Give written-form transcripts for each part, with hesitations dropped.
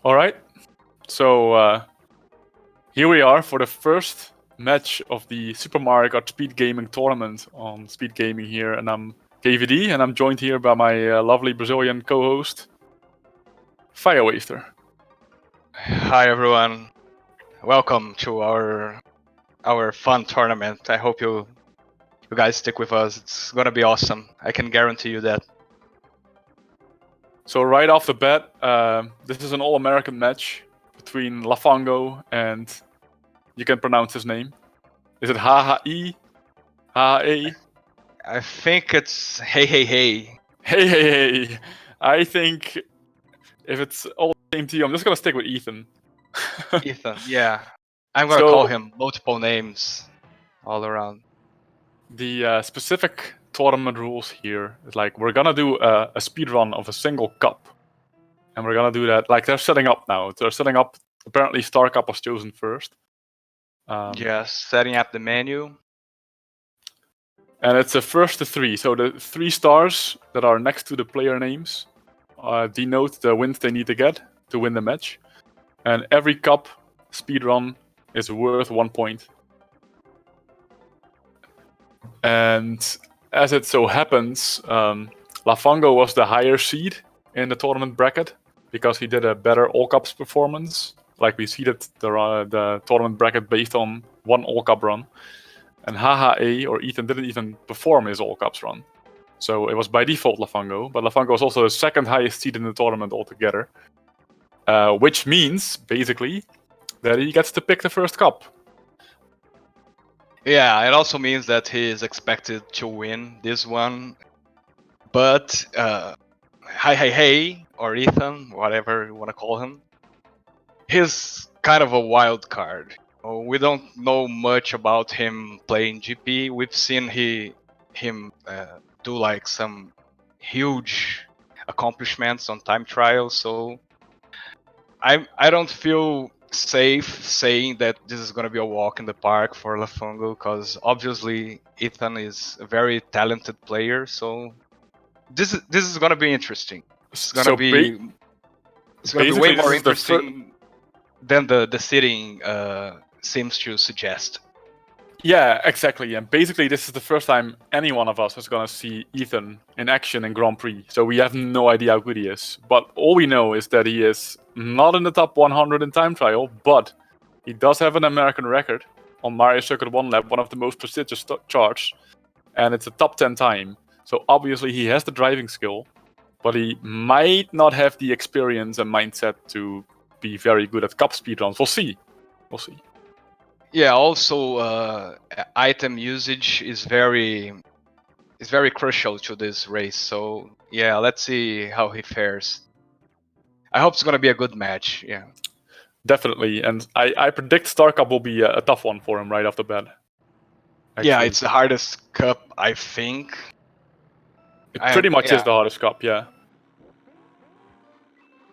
Alright, so here we are for the first match of the Super Mario Kart SpeedGaming tournament on SpeedGaming here, and I'm KVD, and I'm joined here by my lovely Brazilian co-host, Firewaster. Hi everyone, welcome to our fun tournament. I hope you guys stick with us. It's gonna be awesome. I can guarantee you that. So right off the bat, this is an all-American match between Lafungo and, you can pronounce his name. Is it Hahaae? Hahaae? I think it's hey. Hey. I think if it's all the same to you, I'm just gonna stick with Ethan. Ethan, yeah. I'm gonna So- call him multiple names all around. The specific tournament rules here is like we're gonna do a speed run of a single cup, and we're gonna do that like they're setting up now. They're setting up. Apparently, Star Cup was chosen first. Yes, setting up the menu. And it's a first to three. So the 3 stars that are next to the player names denote the wins they need to get to win the match. And every cup speed run is worth 1 point. And as it so happens, Lafungo was the higher seed in the tournament bracket because he did a better All Cups performance. Like we seeded the tournament bracket based on one All Cup run. And Hahaae or Ethan didn't even perform his All Cups run. So it was by default Lafungo, but Lafungo was also the second highest seed in the tournament altogether. Which means, basically, that he gets to pick the first cup. Yeah, it also means that he is expected to win this one. But hey, or Ethan, whatever you wanna call him, he's kind of a wild card. We don't know much about him playing GP. We've seen him do like some huge accomplishments on time trials, so I don't feel safe saying that this is gonna be a walk in the park for Lafungo, because obviously Ethan is a very talented player. So this is gonna be interesting. It's gonna be way more interesting than the sitting seems to suggest. Yeah, exactly. And basically, this is the first time any one of us is going to see Ethan in action in Grand Prix. So we have no idea how good he is. But all we know is that he is not in the top 100 in time trial, but he does have an American record on Mario Circuit 1 Lab, one of the most prestigious charts. And it's a top 10 time. So obviously, he has the driving skill, but he might not have the experience and mindset to be very good at cup speedruns. We'll see. Yeah, also item usage is very crucial to this race. So yeah, let's see how he fares. I hope it's gonna be a good match. Yeah, definitely. And I predict Star Cup will be a tough one for him right off the bat. Actually. Yeah, it's the hardest cup, I think. It pretty much is the hardest cup, yeah.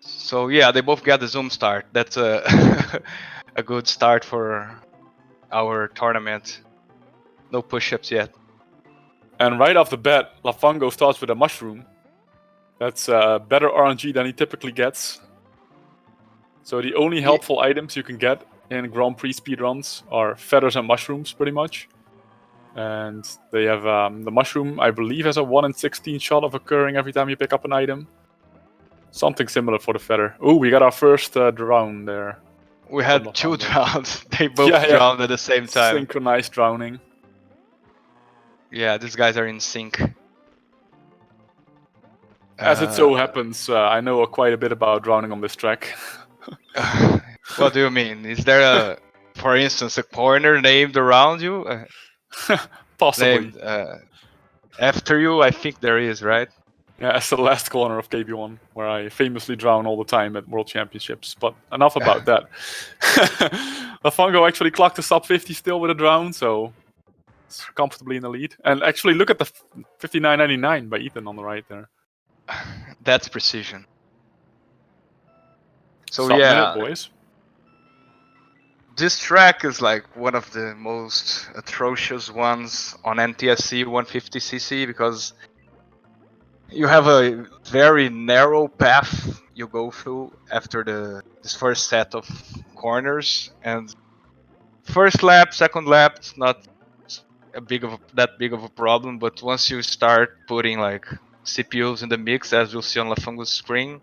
So yeah, they both got the zoom start. That's a a good start for our tournament. No push-ups yet. And right off the bat, Lafungo starts with a mushroom. That's better RNG than he typically gets. So the only helpful items you can get in Grand Prix speedruns are feathers and mushrooms, pretty much. And they have the mushroom, I believe, has a 1 in 16 shot of occurring every time you pick up an item. Something similar for the feather. Oh, we got our first drown there. We had 2 drowns. They both drowned at the same time. Synchronized drowning. Yeah, these guys are in sync. As it so happens, I know quite a bit about drowning on this track. What do you mean? Is there for instance, a corner named around you? Possibly. Named, after you? I think there is, right? Yeah, it's the last corner of KB1, where I famously drown all the time at World Championships. But enough about that. Lafungo actually clocked a sub 50 still with a drown, so it's comfortably in the lead. And actually, look at the 59.99 by Ethan on the right there. That's precision. So Sub-minute, boys. This track is like one of the most atrocious ones on NTSC 150cc because you have a very narrow path you go through after this first set of corners, and first lap, second lap, it's not that big of a problem. But once you start putting like CPUs in the mix, as you'll see on Lafungo's screen,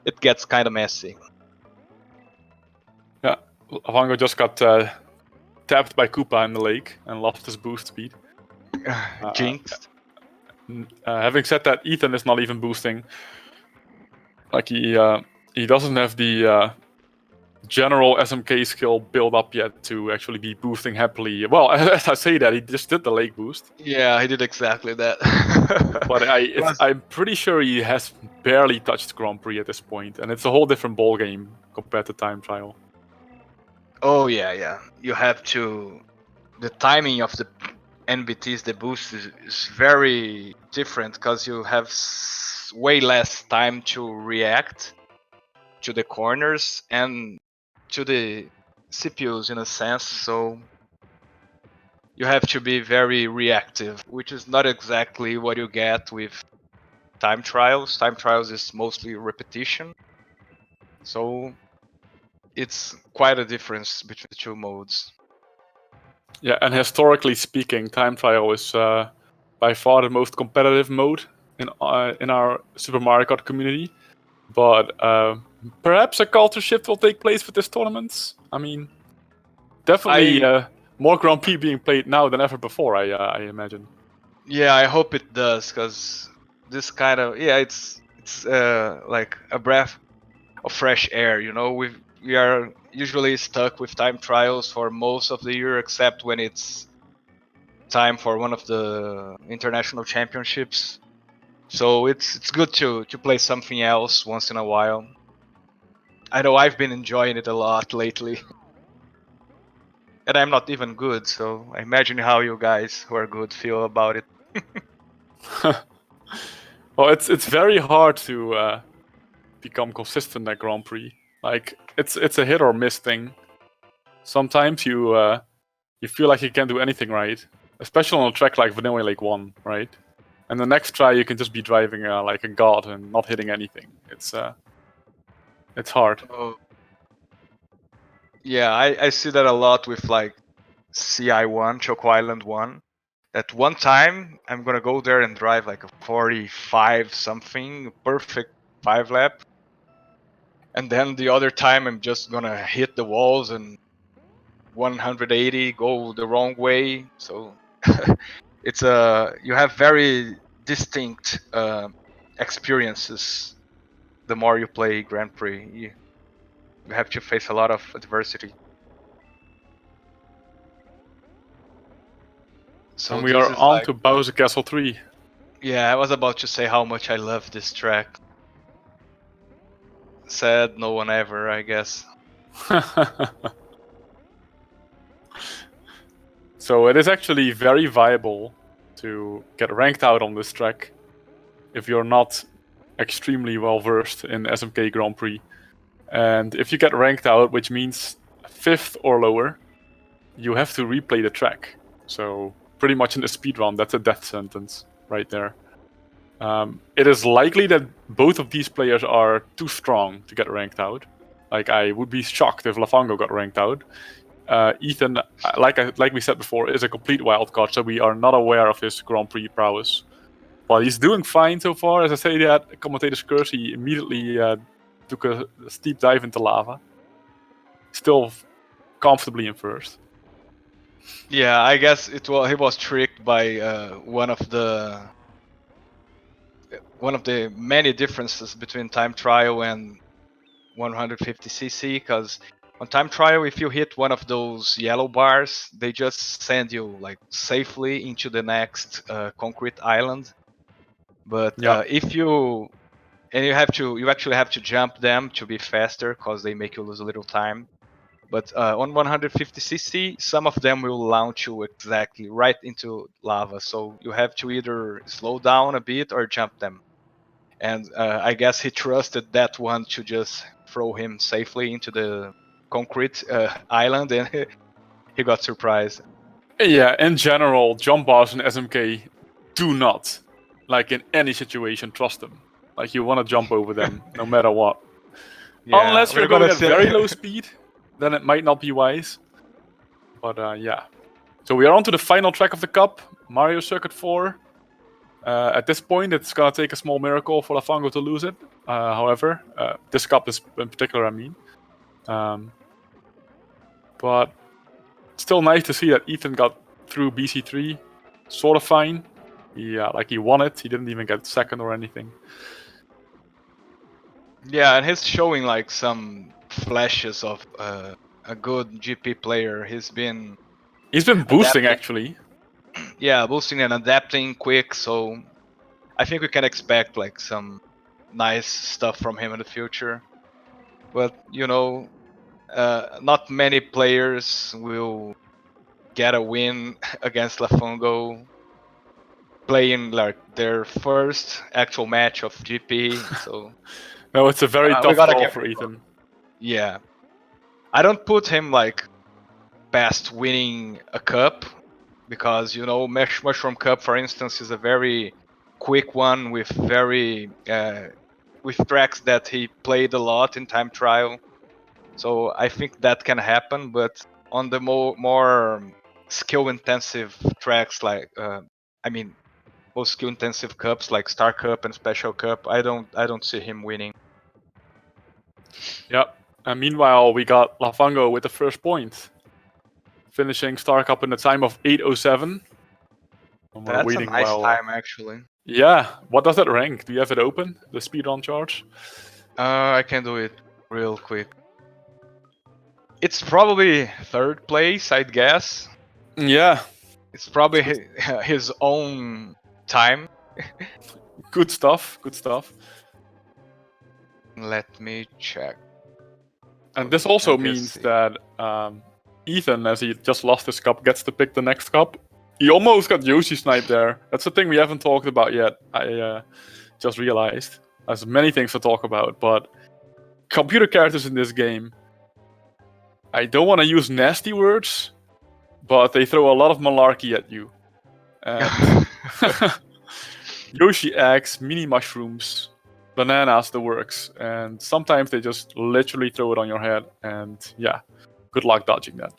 it gets kind of messy. Yeah, Lafungo just got tapped by Koopa in the lake and lost his boost speed. Jinxed. Having said that, Ethan is not even boosting. Like he doesn't have the general SMK skill build up yet to actually be boosting happily. Well, as I say that, he just did the lake boost. Yeah, he did exactly that. But I'm pretty sure he has barely touched Grand Prix at this point, and it's a whole different ball game compared to time trial. Oh yeah. You have to. The timing of the NBTs, the boost is very different because you have way less time to react to the corners and to the CPUs in a sense. So you have to be very reactive, which is not exactly what you get with time trials. Time trials is mostly repetition. So it's quite a difference between the two modes. Yeah, and historically speaking, time trial is by far the most competitive mode in our Super Mario Kart community. But perhaps a culture shift will take place with this tournament. I mean, definitely more Grand Prix being played now than ever before. I imagine. Yeah, I hope it does, because this kind of it's like a breath of fresh air. You know, we are usually stuck with time trials for most of the year, except when it's time for one of the international championships. So it's good to play something else once in a while. I know I've been enjoying it a lot lately. And I'm not even good, so I imagine how you guys who are good feel about it. Well, it's very hard to become consistent at Grand Prix. Like it's a hit or miss thing. Sometimes you feel like you can't do anything right, especially on a track like Vanilla Lake 1, right? And the next try you can just be driving like a god and not hitting anything. It's hard. Oh. Yeah, I see that a lot with like CI1, Choco Island 1. At one time, I'm gonna go there and drive like a 45 something, perfect 5 lap. And then the other time, I'm just gonna hit the walls and 180 go the wrong way. So it's you have very distinct experiences the more you play Grand Prix. You have to face a lot of adversity. So And we this are is on like, to Bowser Castle 3. yeah, I was about to say how much I love this track. Sad no one ever, I guess. So it is actually very viable to get ranked out on this track if you're not extremely well versed in SMK Grand Prix. And if you get ranked out, which means 5th or lower, you have to replay the track. So pretty much in the speedrun, that's a death sentence right there. It is likely that both of these players are too strong to get ranked out. Like I would be shocked if Lafungo got ranked out. Ethan, like we said before, is a complete wildcard, so we are not aware of his Grand Prix prowess. While he's doing fine so far, as I say that, commentator's curse, he immediately took a steep dive into lava. Still comfortably in first. Yeah, I guess he was tricked by one of the many differences between time trial and 150cc, because on time trial, if you hit one of those yellow bars, they just send you like safely into the next concrete island. But if you actually have to jump them to be faster, because they make you lose a little time. But on 150cc, some of them will launch you exactly right into lava. So you have to either slow down a bit or jump them. And I guess he trusted that one to just throw him safely into the concrete island, and he got surprised. Yeah, in general, jump bars in SMK do not like in any situation, trust them. Like you want to jump over them no matter what. Yeah, Unless we're you're gonna going at see. very low speed, then it might not be wise. But yeah. So we are on to the final track of the cup, Mario Circuit 4. At this point, it's gonna take a small miracle for Lafungo to lose it. However, this cup is in particular, I mean. But still nice to see that Ethan got through BC3, sort of fine. He won it. He didn't even get second or anything. Yeah, and he's showing like some flashes of a good GP player. He's been boosting adapting. actually. Yeah, boosting and adapting quick. So I think we can expect like some nice stuff from him in the future. But not many players will get a win against Lafungo playing like their first actual match of GP. So No, it's a very we tough gotta call give. for Ethan. Yeah, I don't put him like past winning a cup because Mushroom Cup, for instance, is a very quick one with with tracks that he played a lot in time trial. So I think that can happen, but on the more skill intensive tracks like I mean most skill intensive cups like Star Cup and Special Cup, I don't see him winning. Yep. And meanwhile, we got Lafungo with the first point, finishing Star Cup in the time of 8:07. And we're That's a waiting nice while. time actually. Yeah. What does that rank? Do you have it open? The speedrun charge? I can do it real quick. It's probably third place, I'd guess. Yeah. It's probably his own time. Good stuff. Good stuff. Let me check. And So this we also can just means see. that Ethan, as he just lost his cup, gets to pick the next cup. He almost got Yoshi sniped there. That's the thing we haven't talked about yet. I just realized. There's many things to talk about, but computer characters in this game, I don't want to use nasty words, but they throw a lot of malarkey at you. And Yoshi eggs, mini mushrooms, bananas, the works. And sometimes they just literally throw it on your head. And yeah, good luck dodging that.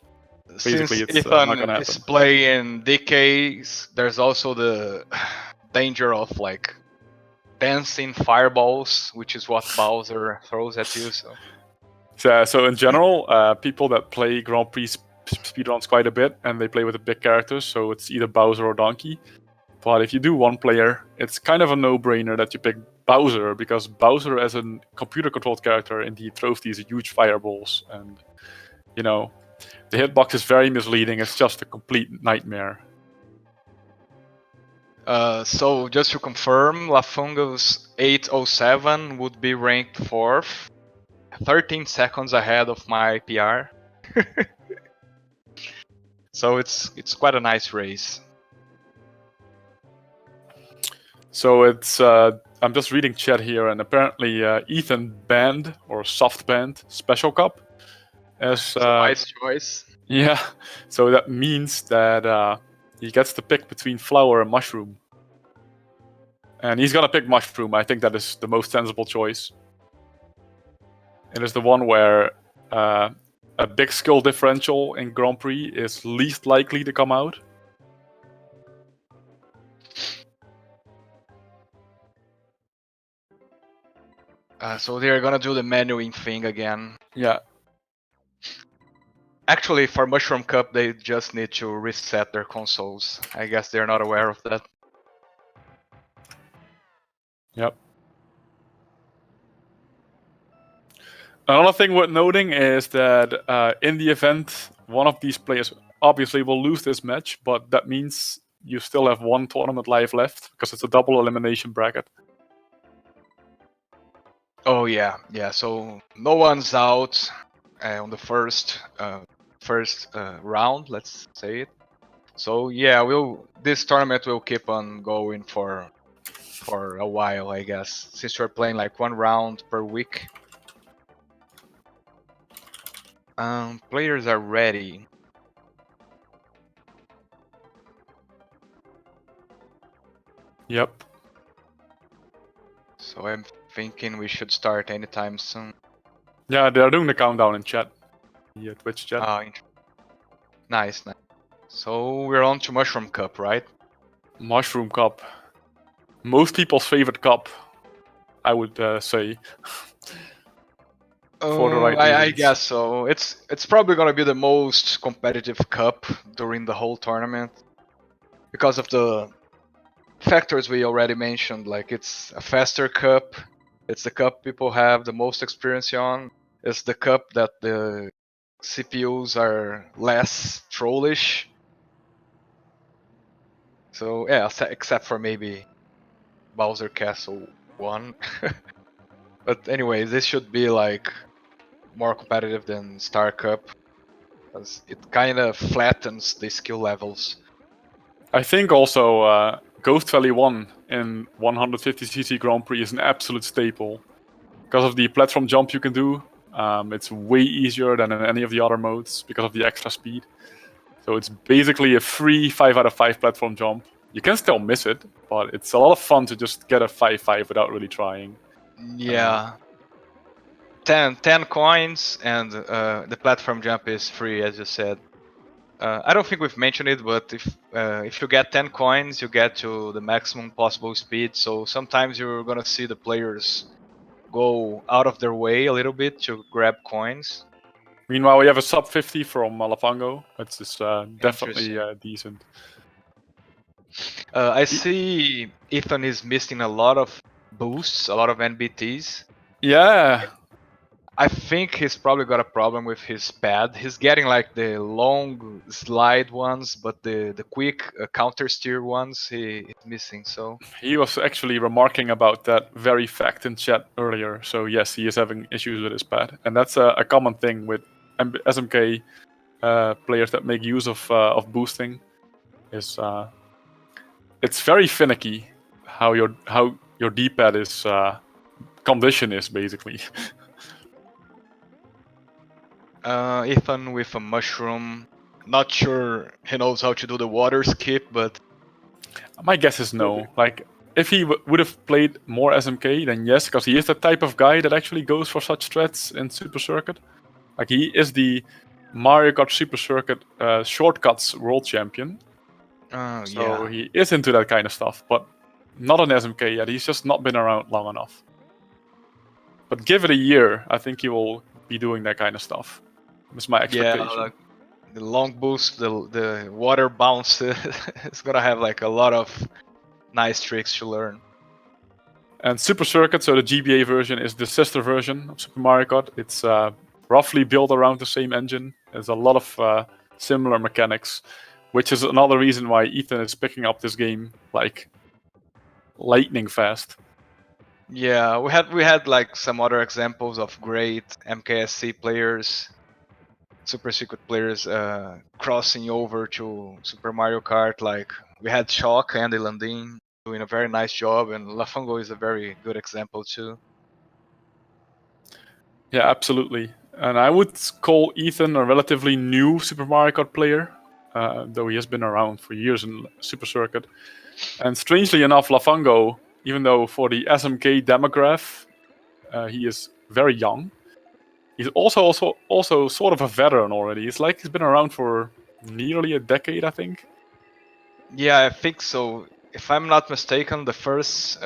Basically, Since it's not Ethan gonna is happen. playing DKs, there's also the danger of like dancing fireballs, which is what Bowser throws at you. So in general, people that play Grand Prix speedruns quite a bit, and they play with the big characters, so it's either Bowser or Donkey. But if you do one player, it's kind of a no-brainer that you pick Bowser, because Bowser, as a computer-controlled character, indeed throws these huge fireballs, and the hitbox is very misleading. It's just a complete nightmare. So just to confirm, Lafungo's 807 would be ranked 4th, 13 seconds ahead of my PR. So it's quite a nice race. So it's I'm just reading chat here, and apparently Ethan banned or soft banned Special Cup as It's a nice choice. yeah. So that means that he gets to pick between flower and mushroom, and he's gonna pick mushroom. I think that is the most sensible choice. It is the one where a big skill differential in Grand Prix is least likely to come out. So they're gonna do the menuing thing again. Yeah. Actually, for Mushroom Cup, they just need to reset their consoles. I guess they're not aware of that. Yep. Another thing worth noting is that in the event, one of these players obviously will lose this match, but that means you still have one tournament live left because it's a double elimination bracket. Oh yeah. So no one's out on the first round. Let's say it. So yeah, this tournament will keep on going for a while, I guess, since we're playing like one round per week. Players are ready. Yep. So I'm thinking we should start anytime soon. Yeah, they're doing the countdown in chat. The Twitch chat. Nice. So we're on to Mushroom Cup, right? Mushroom Cup. Most people's favorite cup, I would say. For the right I reasons. guess so. It's probably gonna be the most competitive cup during the whole tournament because of the factors we already mentioned. Like it's a faster cup, it's the cup people have the most experience on. It's the cup that the CPUs are less trollish. So yeah, except for maybe Bowser Castle 1. But anyway, this should be like more competitive than Star Cup because it kind of flattens the skill levels. I think also Ghost Valley 1 in 150cc Grand Prix is an absolute staple. Because of the platform jump you can do, it's way easier than in any of the other modes because of the extra speed. So it's basically a free 5 out of 5 platform jump. You can still miss it, but it's a lot of fun to just get a 5-5 without really trying. Yeah. 10 coins and the platform jump is free, as you said. I don't think we've mentioned it, but if you get 10 coins, you get to the maximum possible speed. So sometimes you're gonna see the players go out of their way a little bit to grab coins. Meanwhile, we have a sub 50 from Lafungo, which is definitely Interesting. decent. I see Ethan is missing a lot of boosts, a lot of NBTs. Yeah, I think he's probably got a problem with his pad. He's getting like the long slide ones, but the quick counter steer ones he's missing. So he was actually remarking about that very fact in chat earlier. So yes, he is having issues with his pad, and that's a common thing with SMK players that make use of boosting. Is it's very finicky how your D-pad is condition is basically. Ethan with a mushroom. Not sure he knows how to do the water skip, but My guess is no. Like, if he would have played more SMK, then yes, because he is the type of guy that actually goes for such threats in Super Circuit. Like, he is the Mario Kart Super Circuit shortcuts world champion. So yeah. he is into that kind of stuff, but not on SMK yet. He's just not been around long enough. But give it a year, I think he will be doing that kind of stuff. That's my expectation. Yeah, like the long boost, the water bounce, it's gonna have like a lot of nice tricks to learn. And Super Circuit, so the GBA version, is the sister version of Super Mario Kart. It's roughly built around the same engine. There's a lot of similar mechanics, which is another reason why Ethan is picking up this game like lightning fast. Yeah, we had like some other examples of great MKSC players, Super Secret players crossing over to Super Mario Kart. Like we had Shock, Andy Landin doing a very nice job, and Lafungo is a very good example too. Yeah, absolutely. And I would call Ethan a relatively new Super Mario Kart player, though he has been around for years in Super Circuit. And strangely enough, Lafungo, even though for the SMK demograph, he is very young, he's also sort of a veteran already. It's like he's been around for nearly a decade, I think. Yeah, I think so. If I'm not mistaken, the first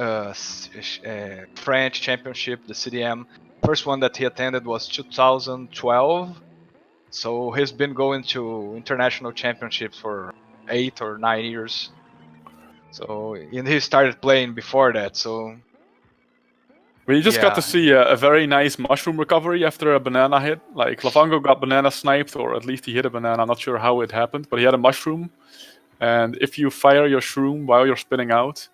French championship, the CDM, first one that he attended was 2012. So he's been going to international championships for 8 or 9 years. So and he started playing before that. So We just got to yeah, see a very nice mushroom recovery after a banana hit. Like, Lafungo got banana sniped, or at least he hit a banana. I'm not sure how it happened, but he had a mushroom. And if you fire your shroom while you're spinning out,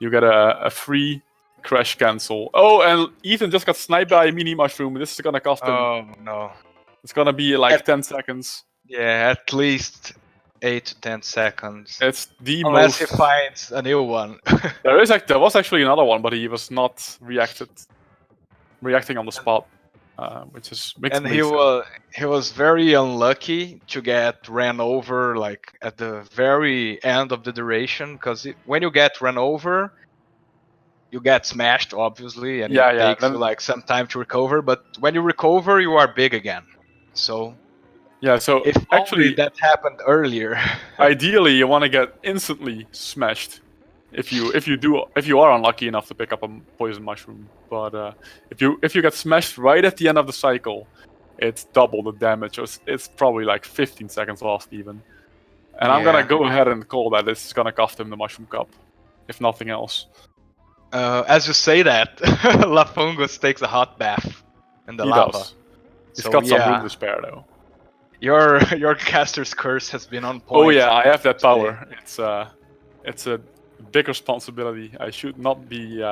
you get a free crash cancel. Oh, and Ethan just got sniped by a mini mushroom. This is gonna cost him. oh no, It's gonna be like 10 seconds. yeah, at least 8 to 10 seconds, It's the unless he most. finds a new one. There was actually another one, but he was not reacting on the spot, which makes And he was very unlucky to get ran over like at the very end of the duration, because when you get run over, you get smashed, obviously, and Yeah, it yeah. takes you Then, like some time to recover. But when you recover, you are big again. So yeah. So if only actually, that happened earlier. ideally, you want to get instantly smashed. If you are unlucky enough to pick up a poison mushroom, but if you get smashed right at the end of the cycle, it's double the damage. It's probably like 15 seconds lost even. And I'm gonna Yeah. go ahead and call that this is gonna cost him the mushroom cup, if nothing else. As you say that, Lafungus takes a hot bath in the He lava. does. He's So got some room yeah, to spare though. your caster's curse has been on Oh point yeah, I have that today. power. It's a big responsibility. I should not be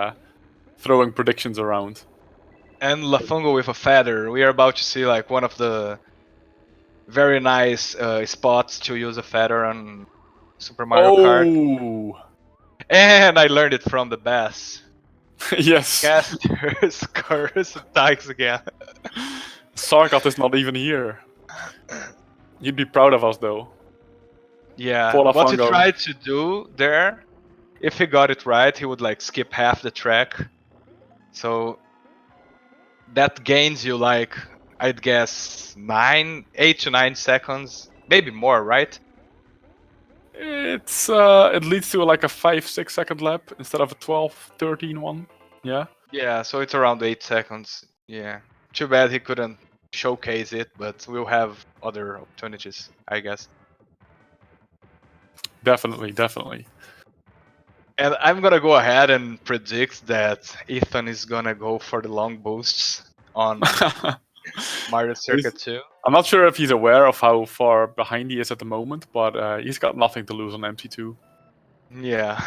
throwing predictions around. And Lafungo with a feather. We are about to see like one of the very nice spots to use a feather on Super Mario Kart. Oh And I learned it from the bass. yes, Caster's curse attacks again. Sarkat is not even here. He'd be proud of us though. Yeah, Poor what he Lafungo. tried to do there, if he got it right, he would like skip half the track. So that gains you like, I'd guess 8 to 9 seconds, maybe more, right? It leads to like a 5-6 second lap instead of a 12-13 one. Yeah. Yeah, so it's around 8 seconds. Yeah. Too bad he couldn't showcase it, but we'll have other opportunities, I guess. Definitely, definitely. And I'm gonna go ahead and predict that Ethan is gonna go for the long boosts on Mario Circuit 2. I'm not sure if he's aware of how far behind he is at the moment, but he's got nothing to lose on MC2. Yeah.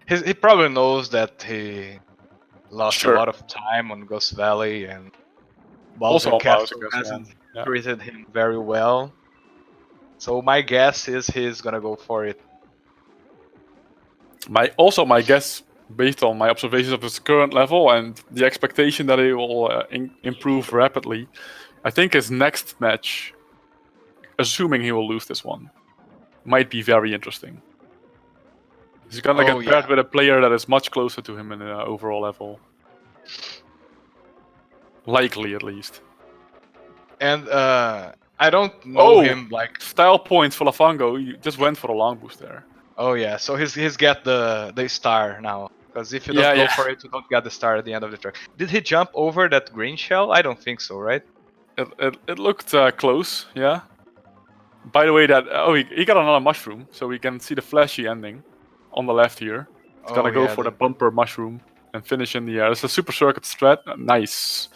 He probably knows that he lost a Sure. lot of time on Ghost Valley and Also Bowser on Castle Bowser hasn't one. Yeah. treated him very well. So my guess is he's gonna go for it. My guess, based on my observations of his current level and the expectation that he will improve rapidly, I think his next match, assuming he will lose this one, might be very interesting. He's gonna Oh get paired yeah. with a player that is much closer to him in the overall level. Likely, at least. And I don't know Oh! him like. Style points for Lafungo. You just went for a long boost there. Oh yeah, so he's get the star now. Because if you don't Yeah, go yeah. for it, you don't get the star at the end of the track. Did he jump over that green shell? I don't think so, right? It looked close, yeah. By the way, he got another mushroom, so we can see the flashy ending on the left here. It's Oh gonna go yeah, for the bumper mushroom and finish in the air. It's a super circuit strat. Nice.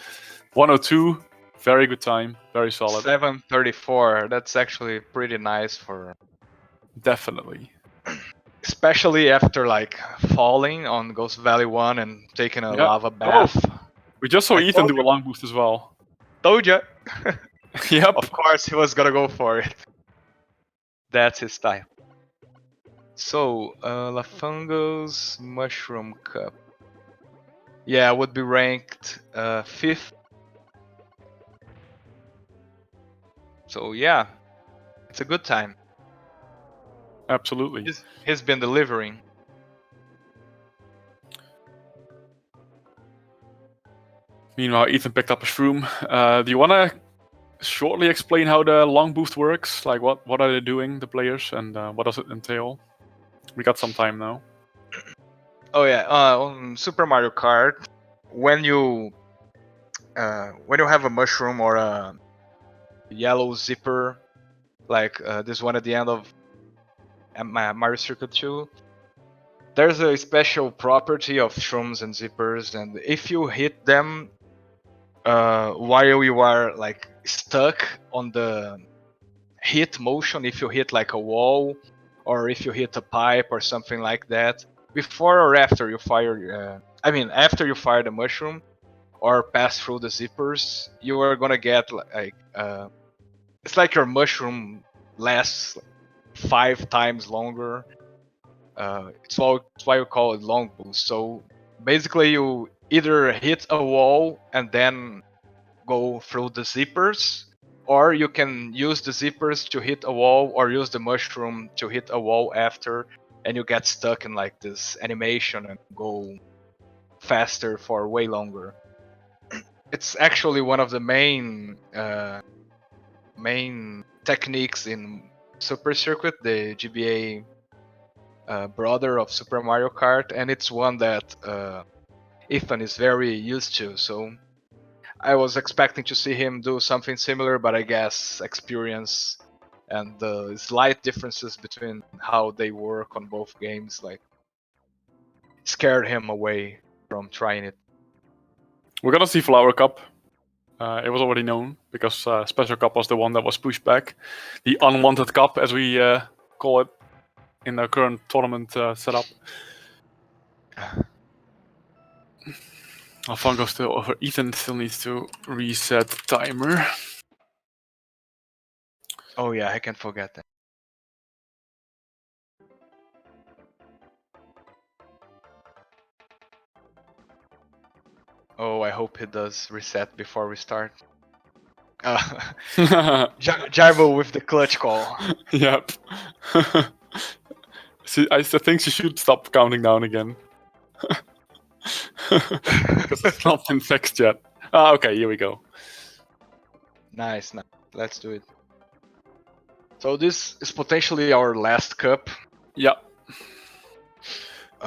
102. Very good time. Very solid. 734. That's actually pretty nice for, Definitely. especially after like falling on Ghost Valley 1 and taking a Yeah. lava Oh, bath. we just saw I Ethan told do a you, long boost as well. told ya. Yep. Of course, he was gonna go for it. That's his style. So, Lafungo's Mushroom Cup. Yeah, would be ranked 5th. So yeah, it's a good time. Absolutely. He's been delivering. Meanwhile, Ethan picked up a shroom. Do you want to shortly explain how the long boost works? Like, what are they doing, the players, and what does it entail? We got some time now. Oh yeah, on Super Mario Kart, when you have a mushroom or a yellow zipper, like this one at the end of Mario Circuit 2, there's a special property of shrooms and zippers, and if you hit them while you are like stuck on the hit motion, if you hit like a wall or if you hit a pipe or something like that, before or after you fire, after you fire the mushroom or pass through the zippers, you are gonna get like it's like your mushroom lasts 5 times longer. It's why we call it long boost. So basically, you either hit a wall and then go through the zippers, or you can use the zippers to hit a wall, or use the mushroom to hit a wall after, and you get stuck in like this animation and go faster for way longer. It's actually one of the main techniques in Super Circuit, the GBA brother of Super Mario Kart, and it's one that Ethan is very used to. So I was expecting to see him do something similar, but I guess experience and the slight differences between how they work on both games like scared him away from trying it. We're gonna see Flower Cup. It was already known because Special Cup was the one that was pushed back. The unwanted cup, as we call it in the current tournament setup. Lafungo still over. Ethan still needs to reset timer. Oh yeah, I can't forget that. Oh, I hope he does reset before we start. Jarbo with the clutch call. Yep. See, I think she should stop counting down again. Because it's not been fixed yet. Ah, okay, here we go. Nice. Let's do it. So this is potentially our last cup. Yeah.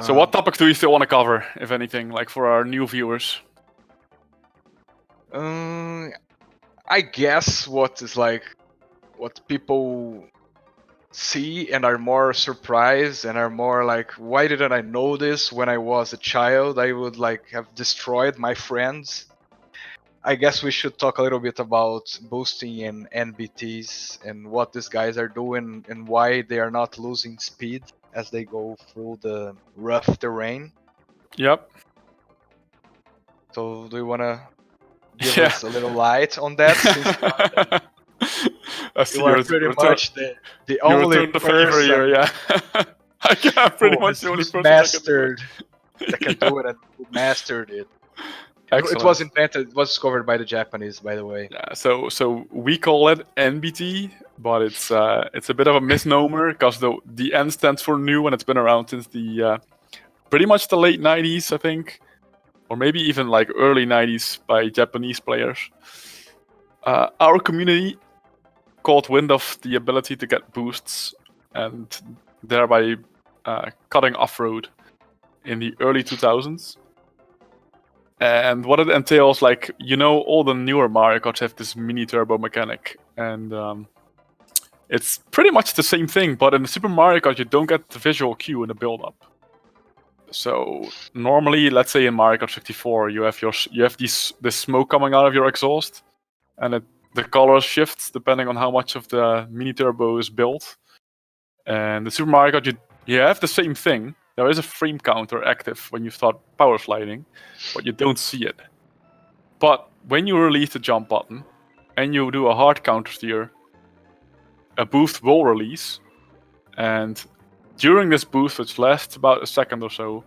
So what topics do you still want to cover, if anything, like for our new viewers? I guess what people see and are more surprised and are more like, why didn't I know this when I was a child? I would like have destroyed my friends. I guess we should talk a little bit about boosting and NBTs and what these guys are doing and why they are not losing speed as they go through the rough terrain. Yep. So do you wanna give us a little light on that? Since you are pretty much the only person here, yeah. I'm pretty much the only person that can do it and who mastered it. Excellent. It was invented. It was discovered by the Japanese, by the way. Yeah, so we call it NBT, but it's a bit of a misnomer because the N stands for new, and it's been around since the pretty much the late 90s, I think, or maybe even like early 90s by Japanese players. Our community caught wind of the ability to get boosts and thereby cutting off-road in the early 2000s. And what it entails, like, all the newer Mario Karts have this mini turbo mechanic, and it's pretty much the same thing, but in the Super Mario Kart you don't get the visual cue in the build-up. So normally, let's say in Mario Kart 64, you have this smoke coming out of your exhaust, and the color shifts depending on how much of the mini turbo is built. And the Super Mario Kart, you have the same thing. There is a frame counter active when you start power sliding, but you don't see it. But when you release the jump button and you do a hard counter steer, a boost will release, and during this boost, which lasts about a second or so,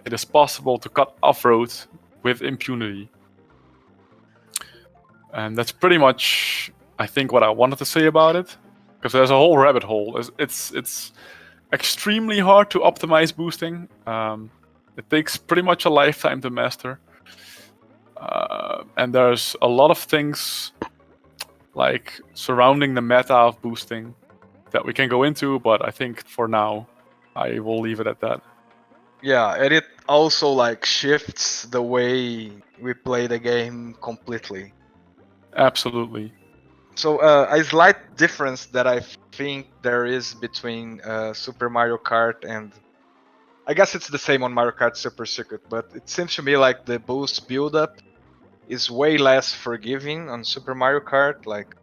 it is possible to cut off-road with impunity. And that's pretty much, I think, what I wanted to say about it, because there's a whole rabbit hole. It's extremely hard to optimize boosting. It takes pretty much a lifetime to master. And there's a lot of things like surrounding the meta of boosting that we can go into, but I think for now I will leave it at that. Yeah, and it also like shifts the way we play the game completely. Absolutely. So a slight difference that I think there is between Super Mario Kart and I guess it's the same on Mario Kart Super Circuit, but it seems to me like the boost buildup is way less forgiving on Super Mario Kart. Like,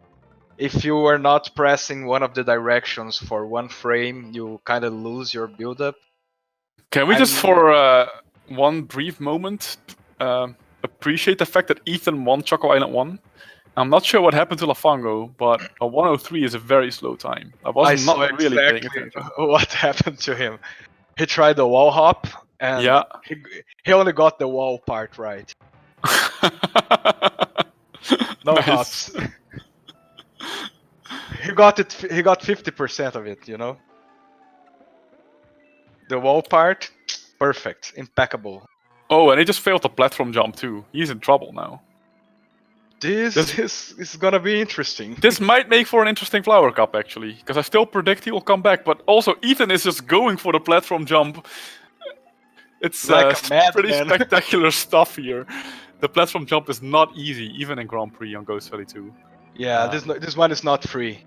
if you are not pressing one of the directions for one frame, you kind of lose your buildup. Can we just, for one brief moment, appreciate the fact that Ethan won Choco Island 1? I'm not sure what happened to Lafungo, but a 103 is a very slow time. I was not really paying attention. What happened to him. He tried the wall hop, and he only got the wall part right. No hops. He got 50% of it, The wall part, perfect, impeccable. Oh, and he just failed the platform jump too. He's in trouble now. This is gonna be interesting. This might make for an interesting Flower Cup, actually, because I still predict he will come back. But also, Ethan is just going for the platform jump. It's Like a pretty madman. spectacular stuff here. The platform jump is not easy, even in Grand Prix on Ghost Valley 2. Yeah, this one is not free.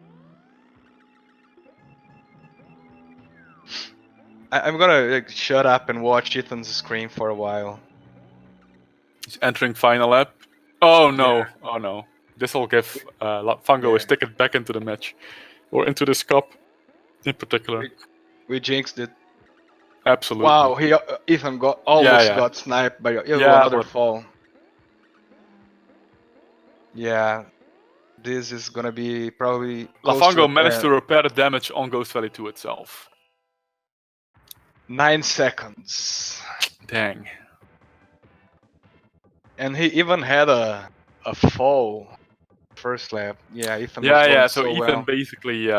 I'm gonna shut up and watch Ethan's screen for a while. He's entering final lap. Oh no! Yeah. Oh no! This will give Lafungo his ticket back into the match, or into this cup, in particular. We jinxed it. Absolutely. Wow, Ethan almost got sniped by another fall. Yeah, this is gonna be probably close to Lafungo managed to repair the damage on Ghost Valley 2 itself. 9 seconds. Dang. And he even had a fall first lap. Yeah, Ethan was Yeah, going yeah. So so Ethan well. basically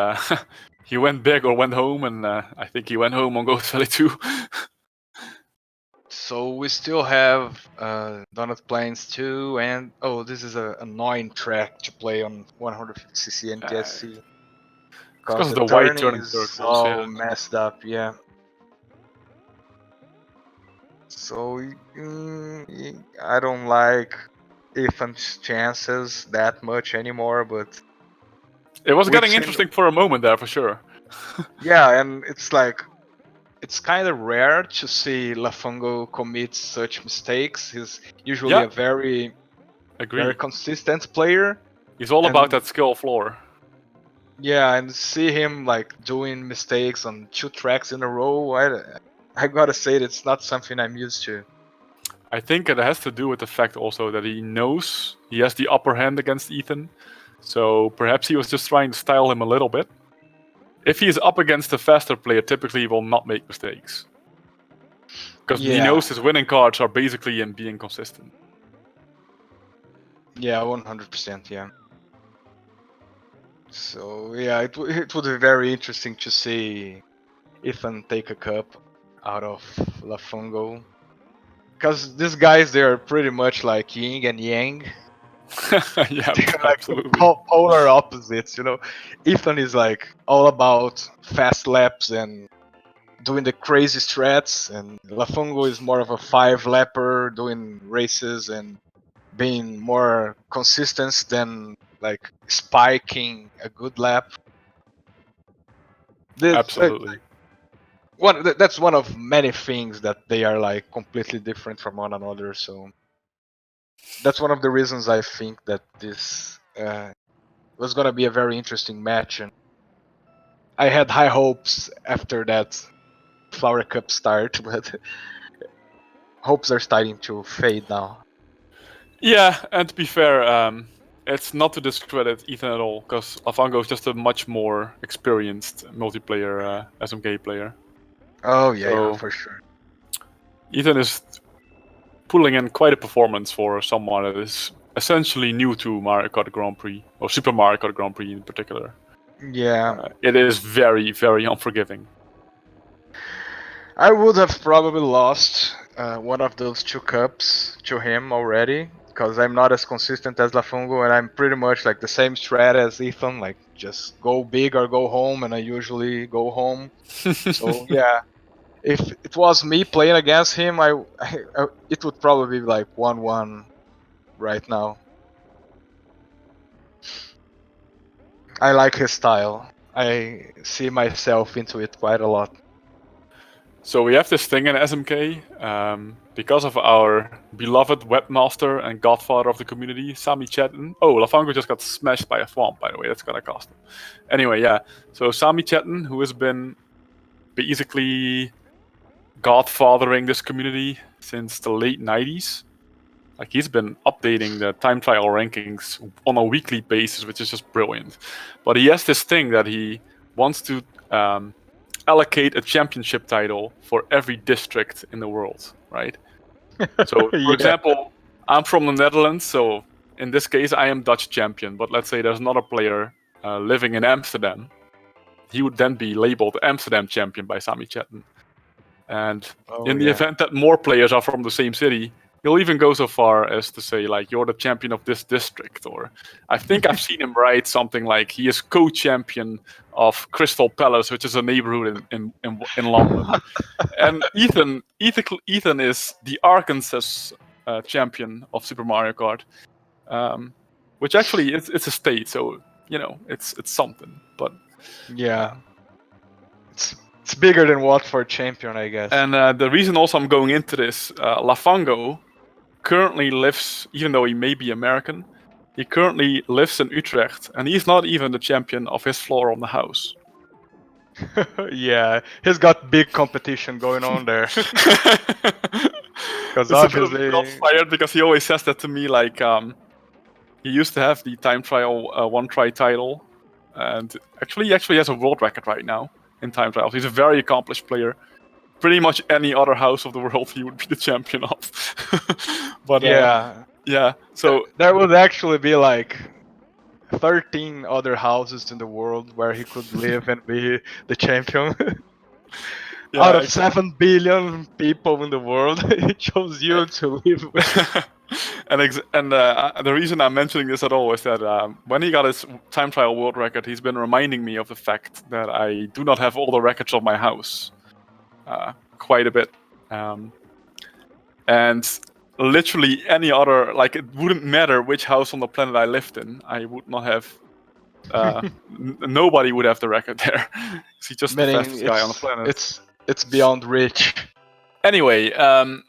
he went big or went home, and I think he went home on Ghost Valley 2. So we still have Donut Plains 2, and oh, this is an annoying track to play on 150cc NTSC. Because Because of the the white turning turning is circles. all Yeah. messed up, yeah. So I don't like Ethan's chances that much anymore, but It was we've getting seen, interesting for a moment there, for sure. yeah, and it's like it's kind of rare to see Lafungo commit such mistakes. He's usually Yeah, a very agree. consistent player. He's all about And that skill floor. yeah, and see him like doing mistakes on 2 tracks in a row, I gotta say it's not something I'm used to. I think it has to do with the fact also that he knows he has the upper hand against Ethan. So perhaps he was just trying to style him a little bit. If he is up against a faster player, typically he will not make mistakes. Because he knows his winning cards are basically in being consistent. Yeah, 100%, yeah. So yeah, it would be very interesting to see Ethan take a cup out of Lafungo. Because these guys, they're pretty much like yin and yang. Yeah, They're like the absolutely. polar opposites, you know. Ethan is like all about fast laps and doing the crazy strats, and Lafungo is more of a 5-lapper doing races and being more consistent than like spiking a good lap. Absolutely. That's one of many things that they are like completely different from one another. So that's one of the reasons I think that this was gonna be a very interesting match, and I had high hopes after that Flower Cup start, but hopes are starting to fade now. Yeah, and to be fair, it's not to discredit Ethan at all, because Lafungo is just a much more experienced multiplayer SMK player. Oh yeah, So for sure. Ethan is pulling in quite a performance for someone that is essentially new to Mario Kart Grand Prix, or Super Mario Kart Grand Prix in particular. Yeah, It is very, very unforgiving. I would have probably lost one of those 2 cups to him already, because I'm not as consistent as Lafungo, and I'm pretty much like the same strat as Ethan, like just go big or go home, and I usually go home. So yeah, if it was me playing against him, it would probably be like 1-1 right now. I like his style. I see myself into it quite a lot. So we have this thing in SMK, because of our beloved webmaster and godfather of the community, Sami Chetan. Oh, Lafungo just got smashed by a swamp, by the way. That's gonna cost him. Anyway, yeah. So Sami Chetan, who has been basically godfathering this community since the late 90s. Like, he's been updating the time trial rankings on a weekly basis, which is just brilliant. But he has this thing that he wants to allocate a championship title for every district in the world, right? So, for Yeah. example, I'm from the Netherlands, so in this case, I am Dutch champion. But let's say there's another player living in Amsterdam. He would then be labeled Amsterdam champion by Sami Chetan. And Oh, in the yeah. event that more players are from the same city, he'll even go so far as to say, like, you're the champion of this district. Or I think I've seen him write something like he is co-champion of Crystal Palace, which is a neighborhood in London. And Ethan is the Arkansas champion of Super Mario Kart, which actually it's a state, so it's something. But Yeah. It's bigger than Watford champion, I guess. and the reason also I'm going into this, Lafungo currently lives, even though he may be American, he currently lives in Utrecht, and he's not even the champion of his floor on the house. Yeah, he's got big competition going on there. Because It's a bit of obviously, shots fired because he always says that to me. Like he used to have the time trial one try title, and he actually has a world record right now in time trials. He's a very accomplished player. Pretty much any other house of the world, he would be the champion of. But yeah, yeah. So there would actually be like 13 other houses in the world where he could live and be the champion. yeah, Out of 7 billion people in the world, he chose you to live with. and the reason I'm mentioning this at all is that when he got his time trial world record, he's been reminding me of the fact that I do not have all the records of my house, quite a bit, and literally any other, like, it wouldn't matter which house on the planet I lived in, I would not have. Nobody would have the record there. He's just the Meaning fastest guy on the planet. it's beyond rich. Anyway,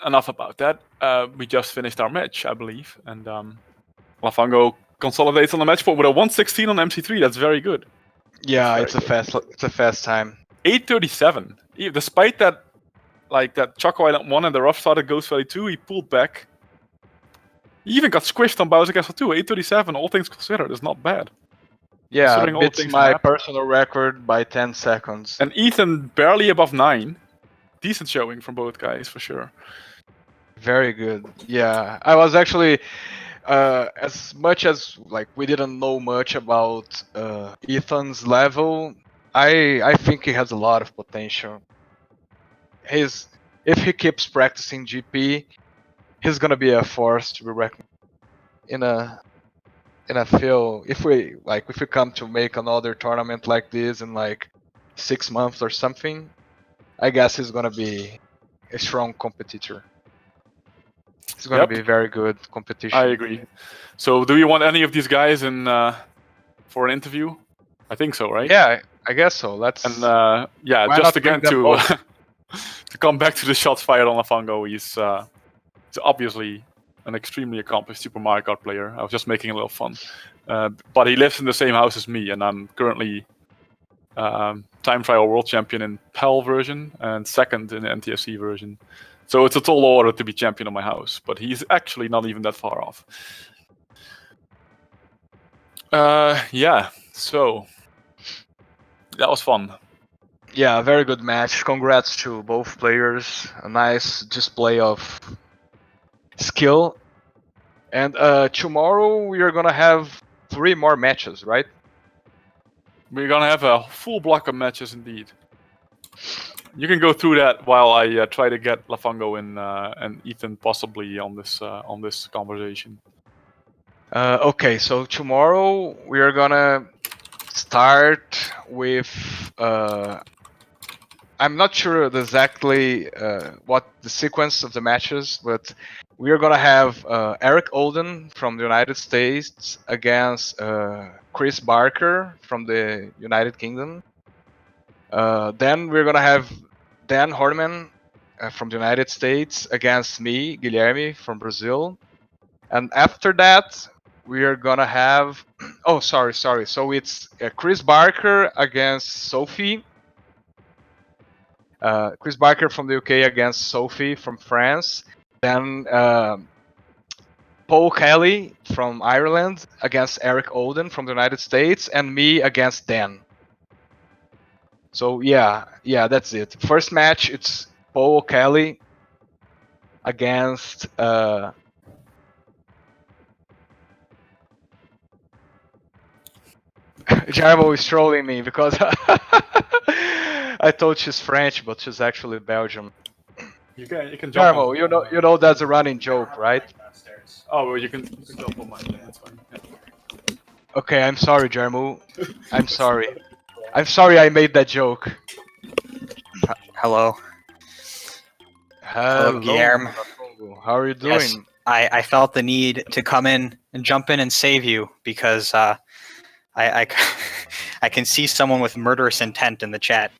enough about that. We just finished our match, I believe, and Lafungo consolidates on the match point with a 116 on MC3. That's very good. Yeah, That's it's a fast time. 837. Despite that, like that Choco Island 1 and the rough start at Ghost Valley 2, he pulled back. He even got squished on Bowser Castle 2. 837, all things considered, is not bad. Yeah, Considering all the beats things my that happened. personal record by 10 seconds. And Ethan barely above 9. Decent showing from both guys, for sure. Very good. Yeah, I was actually, as much as like we didn't know much about Ethan's level, I think he has a lot of potential. If he keeps practicing GP, he's gonna be a force to be reckoned in a field. If we come to make another tournament like this in like 6 months or something, I guess he's gonna be a strong competitor. It's gonna be very good competition. I agree. So, do you want any of these guys in for an interview? I think so, right? Yeah, I guess so. Let's. And yeah, why just not bring again them to both? to come back to the shots fired on Lafungo, he's obviously an extremely accomplished Super Mario Kart player. I was just making a little fun, but he lives in the same house as me, and I'm currently time trial world champion in PAL version and second in the NTSC version. So it's a tall order to be champion of my house, but he's actually not even that far off. Yeah, so that was fun. Yeah, very good match. Congrats to both players. A nice display of skill. And tomorrow we are gonna have 3 more matches, right? We're gonna have a full block of matches indeed. You can go through that while I try to get Lafungo and Ethan possibly on this conversation. Okay, so tomorrow we are gonna start with. I'm not sure exactly what the sequence of the matches, but we are gonna have Eric Olden from the United States against Chris Barker from the United Kingdom. Then we're gonna have Dan Horniman from the United States against me, Guilherme from Brazil. And after that, we are gonna have. Oh, sorry. So it's Chris Barker against Sophie. Chris Barker from the UK against Sophie from France. Then Paul Kelly from Ireland against Eric Olden from the United States, and me against Dan. So yeah, that's it. First match, it's Paul Kelly against Jarmo is trolling me because I thought she's French, but she's actually Belgian. You can jump. Jarmo, you know that's a running joke, right? Oh, well, you can jump on mine. Yeah, that's fine. Yeah. Okay, I'm sorry, Jarmo. I'm sorry. I'm sorry I made that joke. Hello. Hello, Guillermo. Lafungo. How are you Yes, doing? I felt the need to come in and jump in and save you because I I can see someone with murderous intent in the chat.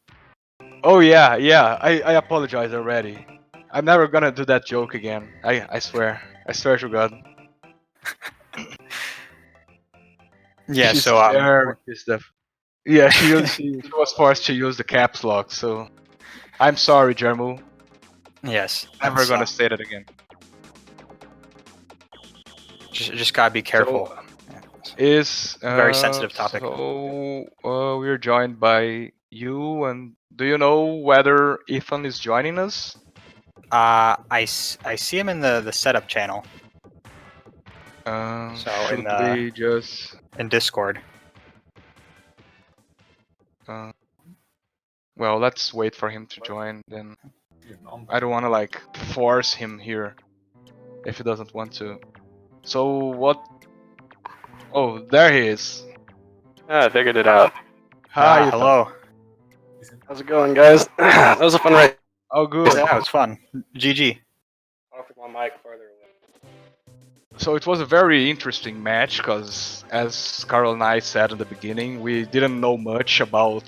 Oh yeah, yeah. I apologize already. I'm never gonna do that joke again. I swear. I swear to God. Yeah, She's so very pissed off. Yeah, she was forced to use the caps lock. So I'm sorry, Jarmo. yes, Never that's, gonna say that again. just gotta be careful. So, is Very sensitive topic. So we're joined by you, and do you know whether Ethan is joining us? I see him in the setup channel. So Should we just? in Discord. Well, let's wait for him to join. Then I don't want to like force him here if he doesn't want to. So what? Oh, there he is. I figured it out. Hi, Ethan. Hello. How's it going, guys? That was a fun race. Oh, good. Yeah, it was fun. GG. I'll put my mic farther away. So it was a very interesting match because, as Carl and I said in the beginning, we didn't know much about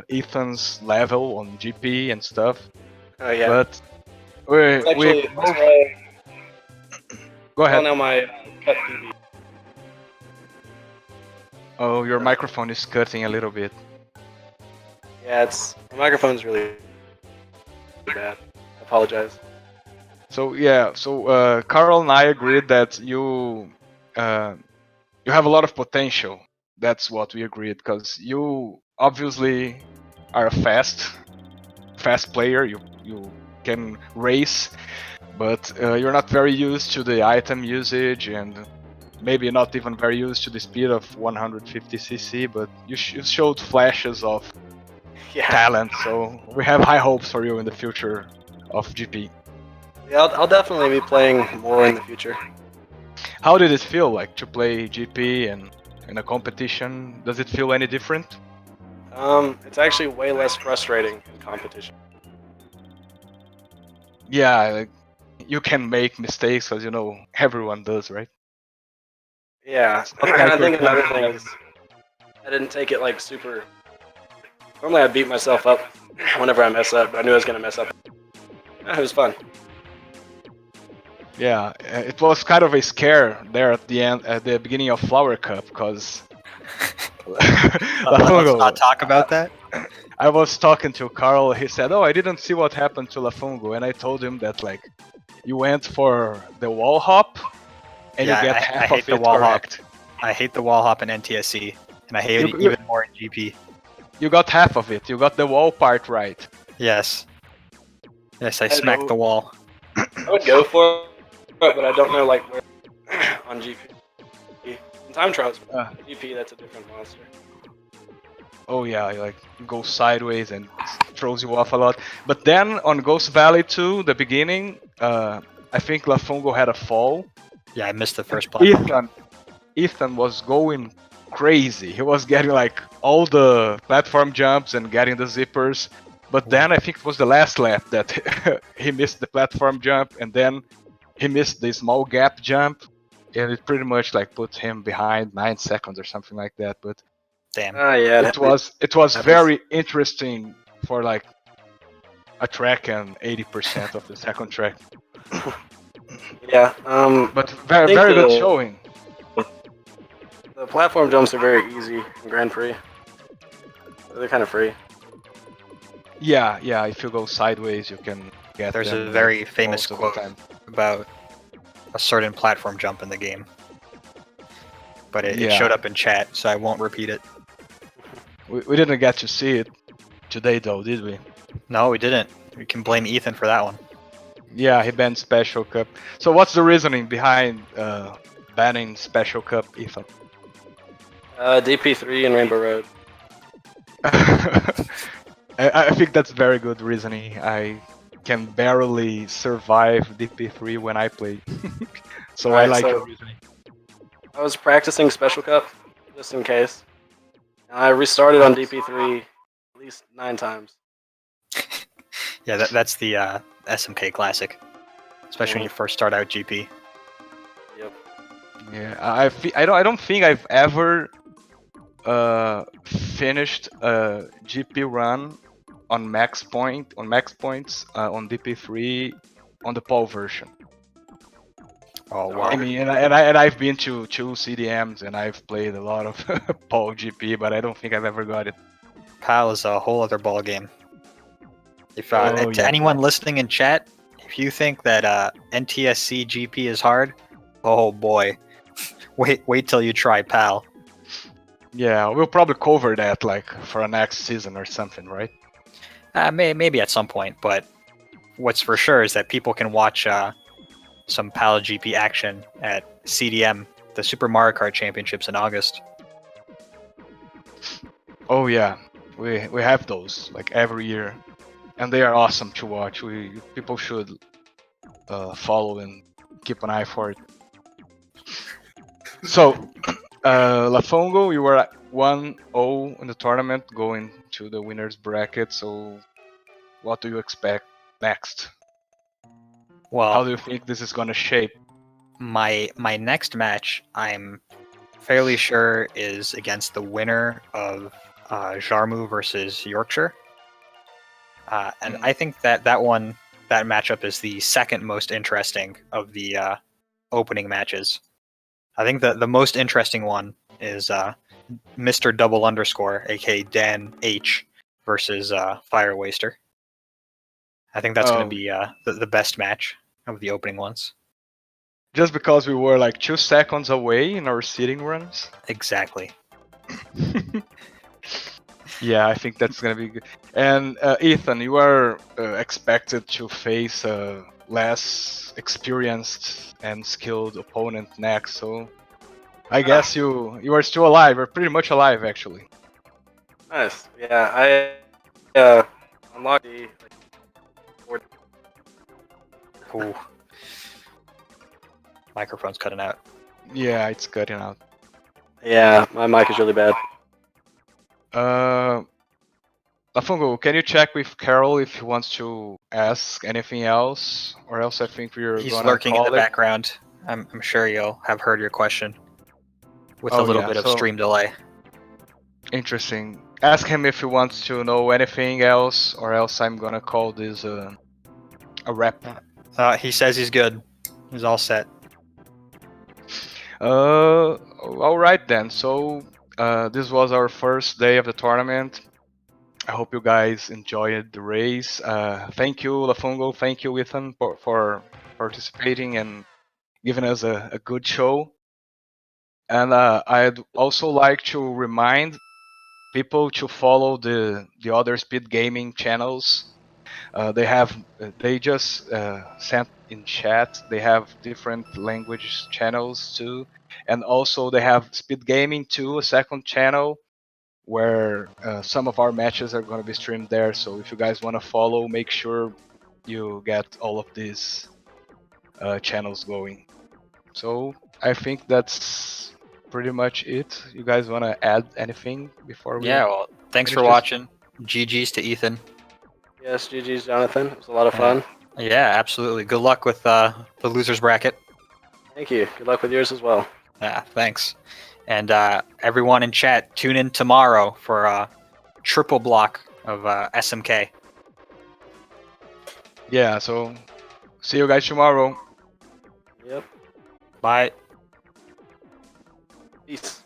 Ethan's level on GP and stuff. Oh yeah. But we both... Go I ahead. know my cut TV. Oh, your microphone is cutting a little bit. Yeah, my microphone's really bad. I apologize. So yeah, so Carl and I agreed that you have a lot of potential. That's what we agreed, because you obviously are a fast player. You can race, but you're not very used to the item usage, and maybe not even very used to the speed of 150cc. But you showed flashes of talent, so we have high hopes for you in the future of GP. Yeah, I'll definitely be playing more in the future. How did it feel like to play GP and in a competition? Does it feel any different? It's actually way less frustrating in competition. Yeah, like, you can make mistakes, as you know, everyone does, right? Yeah, Okay, I think another thing is I didn't take it like super. Normally I beat myself up whenever I mess up, but I knew I was gonna mess up. It was fun. Yeah, it was kind of a scare there at the end, at the beginning of Flower Cup, because Let's not talk about that. I was talking to Carl. He said, "Oh, I didn't see what happened to Lafungo," and I told him that like you went for the wall hop, and Yeah, you get I half hate of the it wall hop. correct. I hate the wall hop in NTSC, and I hate it You- even more in GP. You got half of it. You got the wall part right. Yes. Yes, I smacked the wall. I would go for it, but I don't know like where on GP. In time trials, GP that's a different monster. Oh yeah, like you go sideways and throws you off a lot. But then on Ghost Valley 2, the beginning, I think Lafungo had a fall. Yeah, I missed the first platform. Ethan was going crazy. He was getting like all the platform jumps and getting the zippers. But then I think it was the last lap that he missed the platform jump, and then he missed the small gap jump, and it pretty much like put him behind 9 seconds or something like that. But Damn. Yeah, it was very interesting for like a track and 80% of the second track. Yeah. But very good showing. The platform jumps are very easy in Grand Prix. They're kind of free. Yeah, if you go sideways, you can get There's them a very most famous of the quote time. about a certain platform jump in the game. But it Yeah. showed up in chat, so I won't repeat it. We didn't get to see it today though, did we? No, we didn't. We can blame Ethan for that one. Yeah, he banned Special Cup. So what's the reasoning behind banning Special Cup, Ethan? DP3 and Rainbow Road. I think that's very good reasoning. I can barely survive DP3 when I play. So I Alright, like so- your reasoning. I was practicing Special Cup just in case. And I restarted on DP3 at least 9 times. Yeah, that's the SMK classic, especially when you first start out GP. Yep. Yeah, I don't think I've ever finished a GP run on max points on DP3 on the POL version. Oh wow. I mean, and I've been to 2 CDMs and I've played a lot of POL GP, but I don't think I've ever got it. PAL is a whole other ball game. If Oh, to yeah. anyone listening in chat, if you think that NTSC GP is hard, oh boy, wait till you try PAL. Yeah, we'll probably cover that like for a next season or something, right? Maybe at some point, but what's for sure is that people can watch some PAL GP action at CDM, the Super Mario Kart Championships in August. Oh yeah, we have those like every year, and they are awesome to watch. People should follow and keep an eye for it. So, Lafungo, you were at 1-0 in the tournament, going to the winners bracket. So, what do you expect next? Well, How do you think this is gonna shape? my next match, I'm fairly sure, is against the winner of Jarmu versus Yorkshire. And I think that matchup is the second most interesting of the opening matches. I think the most interesting one is Mr. Double Underscore, aka Dan H, versus Fire Waster. I think that's going Oh. to be the best match of the opening ones. Just because we were like 2 seconds away in our seeding runs? Exactly. Yeah, I think that's gonna be good. And Ethan, you are expected to face a less experienced and skilled opponent next, so I guess you are still alive. You're pretty much alive, actually. Nice. Yeah, unlocked the Ooh. Microphone's cutting out. Yeah, it's cutting out. Yeah, my mic is really bad. Lafungo, can you check with Carol if he wants to ask anything else, or else I think we're He's gonna lurking in call the it. background. I'm sure you'll have heard your question with a Oh, little yeah, bit of so- stream delay. Interesting. Ask him if he wants to know anything else, or else I'm gonna call this a wrap. He says he's good. He's all set. All right then. So this was our first day of the tournament. I hope you guys enjoyed the race. Thank you, Lafungo. Thank you, Ethan, for participating and giving us a good show. And I'd also like to remind people to follow the other Speed Gaming channels. They just sent in chat. They have different language channels too, and also they have Speed Gaming too, a second channel where some of our matches are going to be streamed there. So if you guys want to follow, make sure you get all of these channels going. So I think that's pretty much it. You guys want to add anything before we? Yeah, well, thanks for finish this? watching. GG's to Ethan. Yes, GG's, Jonathan. It was a lot of fun. Yeah, absolutely. Good luck with the losers bracket. Thank you. Good luck with yours as well. Yeah, thanks. And everyone in chat, tune in tomorrow for a triple block of SMK. Yeah. So see you guys tomorrow. Yep. Bye. Peace.